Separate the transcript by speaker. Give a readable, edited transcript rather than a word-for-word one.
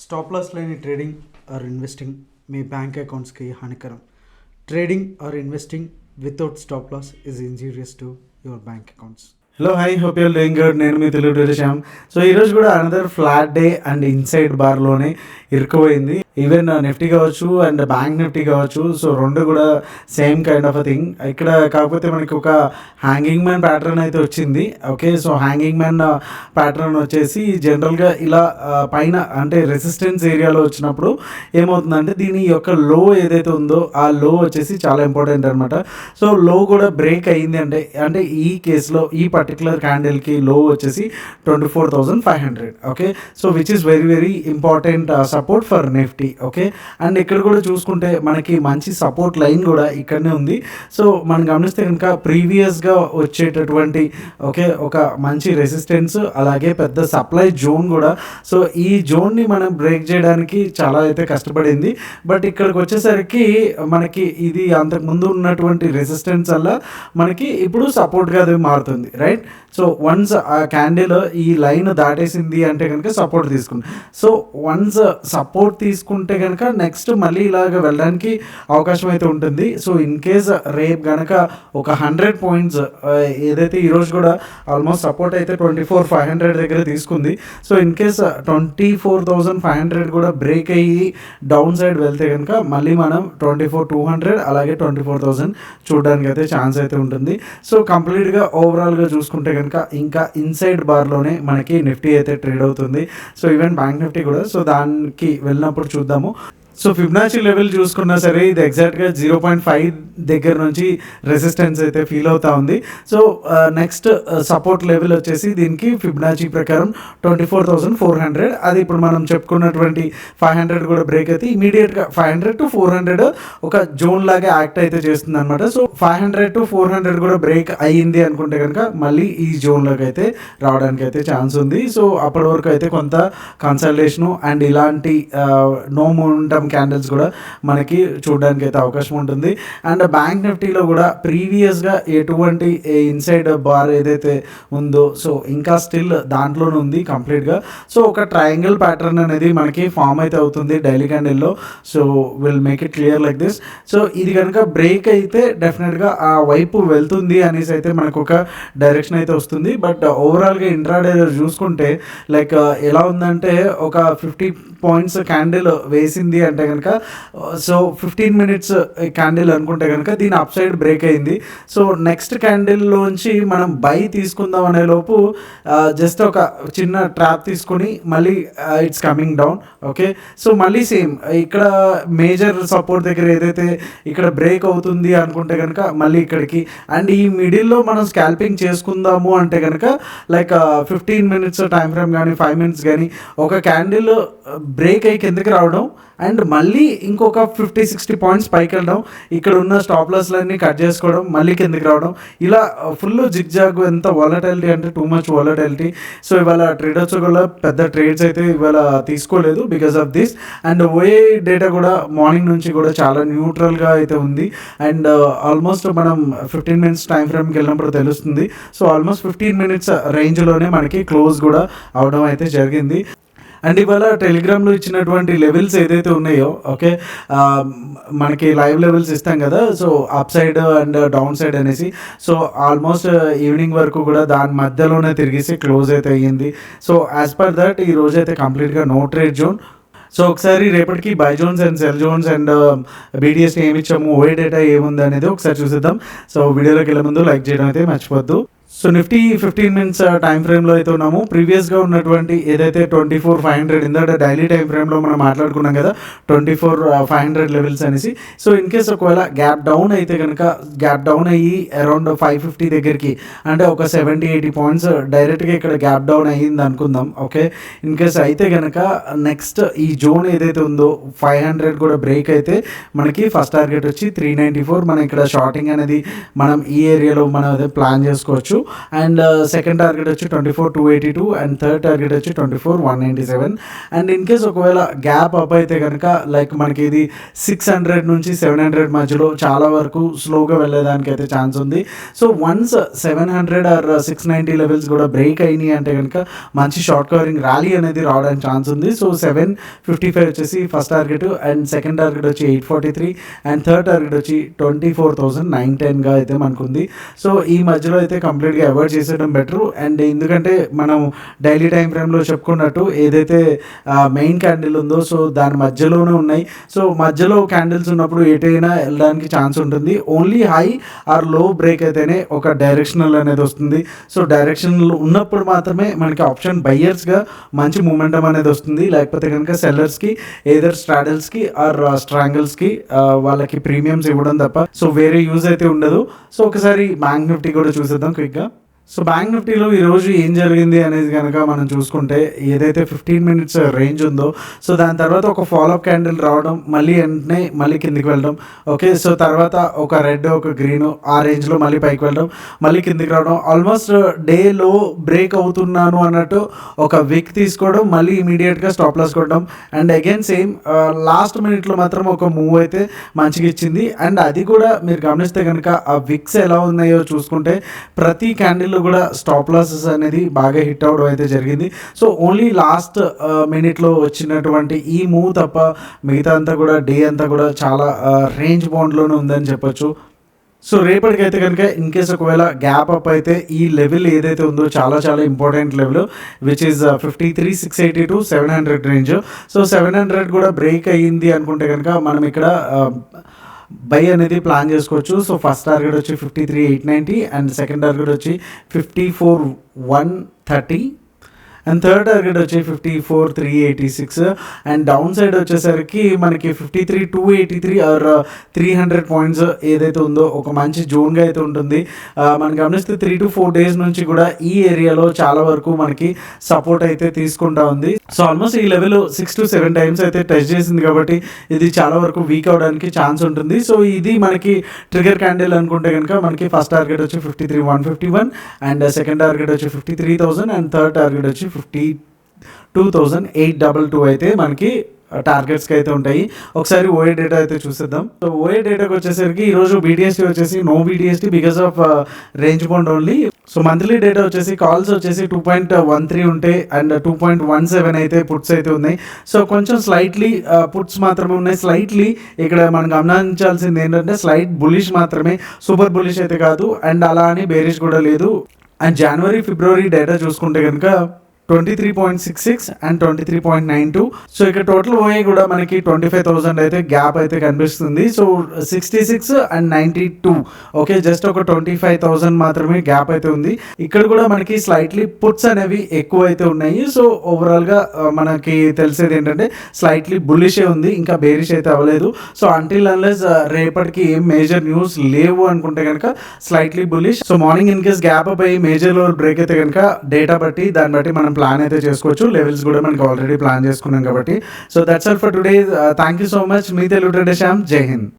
Speaker 1: Stop loss లేని trading or investing మీ bank అకౌంట్స్కి హానికరం. Trading or investing without stop loss is injurious to your bank accounts. Hello hi, hope you're doing good. నేను మీ Telugu Shyam. So ఈరోజు కూడా another flat day and inside బార్లోనే ఇరుక్కుపోయింది. ఈవెన్ నిఫ్టీ కావచ్చు అండ్ బ్యాంక్ నిఫ్టీ కావచ్చు, సో రెండు కూడా same kind of a thing. ఇక్కడ కాకపోతే మనకి ఒక హ్యాంగింగ్ మ్యాన్ ప్యాటర్న్ అయితే వచ్చింది. Okay, so hanging man pattern వచ్చేసి జనరల్గా ఇలా పైన అంటే రెసిస్టెన్స్ ఏరియాలో వచ్చినప్పుడు ఏమవుతుందంటే దీని యొక్క లో ఏదైతే ఉందో ఆ లో వచ్చేసి చాలా ఇంపార్టెంట్ అనమాట. సో లో కూడా బ్రేక్ అయ్యింది అంటే ఈ కేసులో ఈ పర్టికులర్ క్యాండిల్కి లో వచ్చేసి 24,500. Okay, so which is very very important support for Nifty. Okay, and ఇక్కడ కూడా చూసుకుంటే మనకి మంచి సపోర్ట్ లైన్ కూడా ఇక్కడనే ఉంది. సో మనం గమనిస్తే కనుక ప్రీవియస్గా వచ్చేటటువంటి ఒక మంచి రెసిస్టెన్స్ అలాగే పెద్ద సప్లై జోన్ కూడా. సో ఈ జోన్ని మనం బ్రేక్ చేయడానికి చాలా అయితే కష్టపడింది. బట్ ఇక్కడికి వచ్చేసరికి మనకి ఇది అంతకుముందు ఉన్నటువంటి రెసిస్టెన్స్ వల్ల మనకి ఇప్పుడు సపోర్ట్గా అది మారుతుంది, రైట్? సో వన్స్ ఆ క్యాండిల్ ఈ లైన్ దాటేసింది అంటే కనుక సపోర్ట్ తీసుకుంది. సో వన్స్ సపోర్ట్ తీసుకుంటే కనుక నెక్స్ట్ మళ్ళీ ఇలాగ వెళ్ళడానికి అవకాశం అయితే ఉంటుంది. సో ఇన్ కేస్ రేపు కనుక ఒక 100 పాయింట్స్ ఏదైతే ఈరోజు కూడా ఆల్మోస్ట్ సపోర్ట్ అయితే 24,500 దగ్గర తీసుకుంది. సో ఇన్ కేస్ 24,500 కూడా బ్రేక్ అయ్యి డౌన్ సైడ్ వెళ్తే కనుక మళ్ళీ మనం 24,200 అలాగే 24,000 చూడడానికి అయితే ఛాన్స్ అయితే ఉంటుంది. సో కంప్లీట్గా ఓవరాల్గా చూసుకుంటే కనుక ఇంకా ఇన్సైడ్ బార్లోనే మనకి నిఫ్టీ అయితే ట్రేడ్ అవుతుంది. సో ఈవెన్ బ్యాంక్ నిఫ్టీ కూడా. సో దానికి వెళ్ళినప్పుడు చూద్దాము. సో ఫిబ్నాచి లెవెల్ చూసుకున్నా సరే ఇది ఎగ్జాక్ట్గా 0.5 దగ్గర నుంచి రెసిస్టెన్స్ అయితే ఫీల్ అవుతా ఉంది. సో నెక్స్ట్ సపోర్ట్ లెవెల్ వచ్చేసి దీనికి ఫిబ్నాచి ప్రకారం 24,400. అది ఇప్పుడు మనం చెప్పుకున్నటువంటి 500 కూడా బ్రేక్ అయితే ఇమీడియట్గా 500 to 400 ఒక జోన్ లాగా యాక్ట్ అయితే చేస్తుంది అనమాట. సో 500 to 400 కూడా బ్రేక్ అయ్యింది అనుకుంటే కనుక మళ్ళీ ఈ జోన్లోకి అయితే రావడానికి అయితే ఛాన్స్ ఉంది. సో అప్పటి వరకు అయితే కొంత కన్సల్టేషను అండ్ ఇలాంటి నో మూమెంటం క్యాండిల్స్ కూడా మనకి చూడడానికి అయితే అవకాశం ఉంటుంది. అండ్ బ్యాంక్ నిఫ్టీలో కూడా ప్రీవియస్గా ఎటువంటి ఇన్సైడ్ బార్ ఏదైతే ఉందో సో ఇంకా స్టిల్ దాంట్లోనే ఉంది కంప్లీట్గా. సో ఒక ట్రయాంగిల్ ప్యాటర్న్ అనేది మనకి ఫామ్ అయితే అవుతుంది డైలీ క్యాండిల్లో. So will make it clear like this. So ఇది కనుక బ్రేక్ అయితే డెఫినెట్గా ఆ వైపు వెళ్తుంది అనేసి అయితే మనకు ఒక డైరెక్షన్ అయితే వస్తుంది. బట్ ఓవరాల్గా ఇంట్రాడే చూసుకుంటే లైక్ ఎలా ఉందంటే ఒక 50 పాయింట్స్ క్యాండిల్ వేసింది అంటే కనుక సో 15 మినిట్స్ క్యాండిల్ అనుకుంటే కనుక దీని అప్ సైడ్ బ్రేక్ అయింది. సో నెక్స్ట్ క్యాండిల్లోంచి మనం బై తీసుకుందాం అనే లోపు జస్ట్ ఒక చిన్న ట్రాప్ తీసుకుని మళ్ళీ it's coming down. Okay, so మళ్ళీ సేమ్ ఇక్కడ మేజర్ సపోర్ట్ దగ్గర ఏదైతే ఇక్కడ బ్రేక్ అవుతుంది అనుకుంటే కనుక మళ్ళీ ఇక్కడికి అండ్ ఈ మిడిల్లో మనం స్కాల్పింగ్ చేసుకుందాము అంటే కనుక లైక్ 15 మినిట్స్ టైం ఫ్రేమ్ కానీ 5 మినిట్స్ కానీ ఒక క్యాండిల్ బ్రేక్ అయ్యి కిందకి రావడం అండ్ మళ్ళీ ఇంకొక 50-60 పాయింట్స్ పైకి వెళ్ళడం, ఇక్కడ ఉన్న స్టాప్ లాస్లన్నీ కట్ చేసుకోవడం, మళ్ళీ కిందకి రావడం, ఇలా ఫుల్ జిగ్జాగ్. ఎంత వాలటాలిటీ అంటే టూ మచ్ వాలటాలిటీ. సో ఇవాళ ట్రేడర్స్ కూడా పెద్ద ట్రేడ్స్ అయితే ఇవాళ తీసుకోలేదు because of this. And OI data కూడా మార్నింగ్ నుంచి కూడా చాలా న్యూట్రల్గా అయితే ఉంది. అండ్ ఆల్మోస్ట్ మనం 15 మినిట్స్ టైం ఫ్రేమ్కి వెళ్ళినప్పుడు తెలుస్తుంది. సో ఆల్మోస్ట్ 15 మినిట్స్ రేంజ్లోనే మనకి క్లోజ్ కూడా అవడం అయితే జరిగింది. అండ్ ఇవాళ టెలిగ్రామ్లో ఇచ్చినటువంటి లెవెల్స్ ఏదైతే ఉన్నాయో ఓకే, మనకి లైవ్ లెవెల్స్ ఇస్తాం కదా. So up side and down side అనేసి. సో ఆల్మోస్ట్ ఈవినింగ్ వరకు కూడా దాని మధ్యలోనే తిరిగేసి క్లోజ్ అయితే అయ్యింది. సో యాజ్ పర్ దట్ ఈ రోజు అయితే కంప్లీట్గా నో ట్రేడ్ జోన్. సో ఒకసారి రేపటికి buy zones and sell zones and BDS ఏమి ఇచ్చాము, ఓఏ డేటా ఏముంది అనేది ఒకసారి చూసేద్దాం. సో వీడియోలోకి వెళ్ళే ముందు లైక్ చేయడం అయితే మర్చిపోద్దు. సో నిఫ్టీ 15 మినిట్స్ టైం ఫ్రేమ్లో అయితే ఉన్నాము. ప్రీవియస్గా ఉన్నటువంటి ఏదైతే 24,500 ఇందాక డైలీ టైం ఫ్రేమ్లో మనం మాట్లాడుకున్నాం కదా 24,500 లెవెల్స్ అనేసి. సో ఇన్ కేస్ ఒకవేళ గ్యాప్ డౌన్ అయితే కనుక గ్యాప్ డౌన్ అయ్యి అరౌండ్ 550 దగ్గరికి అంటే ఒక 70-80 పాయింట్స్ డైరెక్ట్గా ఇక్కడ గ్యాప్ డౌన్ అయ్యింది అనుకుందాం. ఓకే, ఇన్ కేస్ అయితే కనుక నెక్స్ట్ ఈ జోన్ ఏదైతే ఉందో 500 కూడా బ్రేక్ అయితే మనకి ఫస్ట్ టార్గెట్ వచ్చి 394. మనం ఇక్కడ షార్టింగ్ అనేది మనం ఈ ఏరియాలో మనం అదే ప్లాన్ చేసుకోవచ్చు. అండ్ సెకండ్ టార్గెట్ వచ్చి 24,282 అండ్ థర్డ్ టార్గెట్ వచ్చి 24,197. అండ్ ఇన్ కేస్ ఒకవేళ గ్యాప్ అప్ అయితే కనుక లైక్ మనకి ఇది 600 నుంచి 700 మధ్యలో చాలా వరకు స్లోగా వెళ్ళేదానికి అయితే ఛాన్స్ ఉంది. సో వన్స్ 700 ఆర్ 690 లెవెల్స్ కూడా బ్రేక్ అయినాయి అంటే కనుక మంచి షార్ట్ కవరింగ్ ర్యాలీ అనేది రావడానికి ఛాన్స్ ఉంది. సో 755 వచ్చేసి first target and second target వచ్చి 843 అండ్ థర్డ్ టార్గెట్ వచ్చి 24,910గా అయితే మనకు ఉంది. సో ఈ మధ్యలో అయితే కంప్లీట్గా అవాయిడ్ చేసేయడం బెటర్. అండ్ ఎందుకంటే మనం డైలీ టైం ఫ్రేమ్లో చెప్పుకున్నట్టు ఏదైతే మెయిన్ క్యాండిల్ ఉందో సో దాని మధ్యలోనే ఉన్నాయి. సో మధ్యలో క్యాండిల్స్ ఉన్నప్పుడు ఎటైనా వెళ్ళడానికి ఛాన్స్ ఉంటుంది. ఓన్లీ హై ఆర్ లో బ్రేక్ అయితేనే ఒక డైరెక్షనల్ అనేది వస్తుంది. సో డైరెక్షనల్ ఉన్నప్పుడు మాత్రమే మనకి ఆప్షన్ బయ్యర్స్గా మంచి మూమెంటం అనేది వస్తుంది. లేకపోతే కనుక సెల్లర్స్కి ఏదర్ స్ట్రాడల్స్కి ఆర్ స్ట్రాంగిల్స్కి వాళ్ళకి ప్రీమియమ్స్ ఇవ్వడం తప్ప సో వేరే యూజ్ అయితే ఉండదు. సో ఒకసారి బ్యాంక్ నిఫ్టీ కూడా చూసేద్దాం క్విక్గా. సో బ్యాంక్ నిఫ్టీలో ఈరోజు ఏం జరిగింది అనేది కనుక మనం చూసుకుంటే ఏదైతే 15 మినిట్స్ రేంజ్ ఉందో సో దాని తర్వాత ఒక ఫాలోఅప్ క్యాండిల్ రావడం మళ్ళీ వెంటనే మళ్ళీ కిందికి వెళ్ళడం. ఓకే, సో తర్వాత ఒక రెడ్ ఒక గ్రీన్ ఆ రేంజ్లో మళ్ళీ పైకి వెళ్ళడం మళ్ళీ కిందికి రావడం. ఆల్మోస్ట్ డేలో బ్రేక్ అవుతున్నాను అన్నట్టు ఒక విక్ తీసుకోవడం మళ్ళీ ఇమీడియట్గా స్టాప్ లాస్ కొట్టడం. అండ్ అగైన్ సేమ్ లాస్ట్ మినిట్లో మాత్రం ఒక మూవ్ అయితే మంచిగా ఇచ్చింది. అండ్ అది కూడా మీరు గమనిస్తే కనుక ఆ విక్స్ ఎలా ఉన్నాయో చూసుకుంటే ప్రతి క్యాండిల్ కూడా స్టాప్ లాసెస్ అనేది బాగా హిట్ అవడం అయితే జరిగింది. సో ఓన్లీ లాస్ట్ మినిట్లో వచ్చినటువంటి ఈ మూవ్ తప్ప మిగతా అంతా కూడా డే అంతా కూడా చాలా రేంజ్ బౌండ్లోనే ఉందని చెప్పొచ్చు. సో రేపటికైతే కనుక ఇన్ కేస్ ఒకవేళ గ్యాప్ అప్ అయితే ఈ లెవెల్ ఏదైతే ఉందో చాలా చాలా important level which is 53,682 700 range. So 700 కూడా బ్రేక్ అయ్యింది అనుకుంటే కనుక మనం ఇక్కడ బై అనేది ప్లాన్ చేసుకోవచ్చు. సో ఫస్ట్ టార్గెట్ వచ్చి 53,890 అండ్ సెకండ్ టార్గెట్ వచ్చి 54,130 అండ్ థర్డ్ టార్గెట్ వచ్చి 54,386 అండ్ డౌన్ సైడ్ వచ్చేసరికి మనకి 53,283 ఆర్ 300 పాయింట్స్ ఏదైతే ఉందో ఒక మంచి జోన్గా అయితే ఉంటుంది. మనం గమనిస్తే 3 to 4 డేస్ నుంచి కూడా ఈ ఏరియాలో చాలా వరకు మనకి సపోర్ట్ అయితే తీసుకుంటా ఉంది. సో ఆల్మోస్ట్ ఈ లెవెల్ 6 to 7 టైమ్స్ అయితే టెస్ట్ చేసింది కాబట్టి ఇది చాలా వరకు వీక్ అవడానికి ఛాన్స్ ఉంటుంది. సో ఇది మనకి ట్రిగర్ క్యాండిల్ అనుకుంటే కనుక మనకి ఫస్ట్ టార్గెట్ వచ్చి 53,151 అండ్ సెకండ్ టార్గెట్ వచ్చి 53,000 అండ్ థర్డ్ టార్గెట్ వచ్చి 52,822 అయితే మనకి టార్గెట్స్కి అయితే ఉంటాయి. ఒకసారి ఓఏ డేటా అయితే చూసేద్దాం. సో ఓఏ డేటాకి వచ్చేసరికి ఈరోజు బీటీఎస్టీ వచ్చేసి no BTST because of range bound only. So monthly data వచ్చేసి కాల్స్ వచ్చేసి 2.13 ఉంటే అండ్ 2.17 అయితే పుట్స్ అయితే ఉన్నాయి. సో కొంచెం స్లైట్లీ పుట్స్ మాత్రమే ఉన్నాయి. స్లైట్లీ ఇక్కడ మనం గమనించాల్సింది ఏంటంటే స్లైట్ బులిష్ మాత్రమే, సూపర్ బులిష్ అయితే కాదు అండ్ అలా అని బేరిష్ కూడా లేదు. అండ్ జనవరి ఫిబ్రవరి డేటా చూసుకుంటే కనుక 23.66 అండ్ 23.92. సో ఇక్కడ టోటల్ ఓఏ కూడా మనకి 25,000 అయితే గ్యాప్ అయితే కనిపిస్తుంది. సో 66 అండ్ 92 ఓకే జస్ట్ ఒక 25,000 మాత్రమే గ్యాప్ అయితే ఉంది. ఇక్కడ కూడా మనకి స్లైట్లీ పుట్స్ అనేవి ఎక్కువ అయితే ఉన్నాయి. సో ఓవరాల్గా మనకి తెలిసేది ఏంటంటే స్లైట్లీ బుల్లిషే ఉంది, ఇంకా బేరిష్ అయితే అవ్వలేదు. సో అంటిల్ అన్లెస్ రేపటికి ఏం మేజర్ న్యూస్ లేవు అనుకుంటే కనుక slightly bullish. So morning in case gap up అయ్యి మేజర్ లెవెల్ బ్రేక్ అయితే కనుక డేటా బట్టి దాన్ని బట్టి మనం ప్లాన్ అయితే చేసుకోవచ్చు. లెవెల్స్ కూడా మనకి ఆల్రెడీ ప్లాన్ చేసుకున్నాం కాబట్టి. So that's all for today. Thank you so much. Me Telugu trader Shyam. జై హింద్.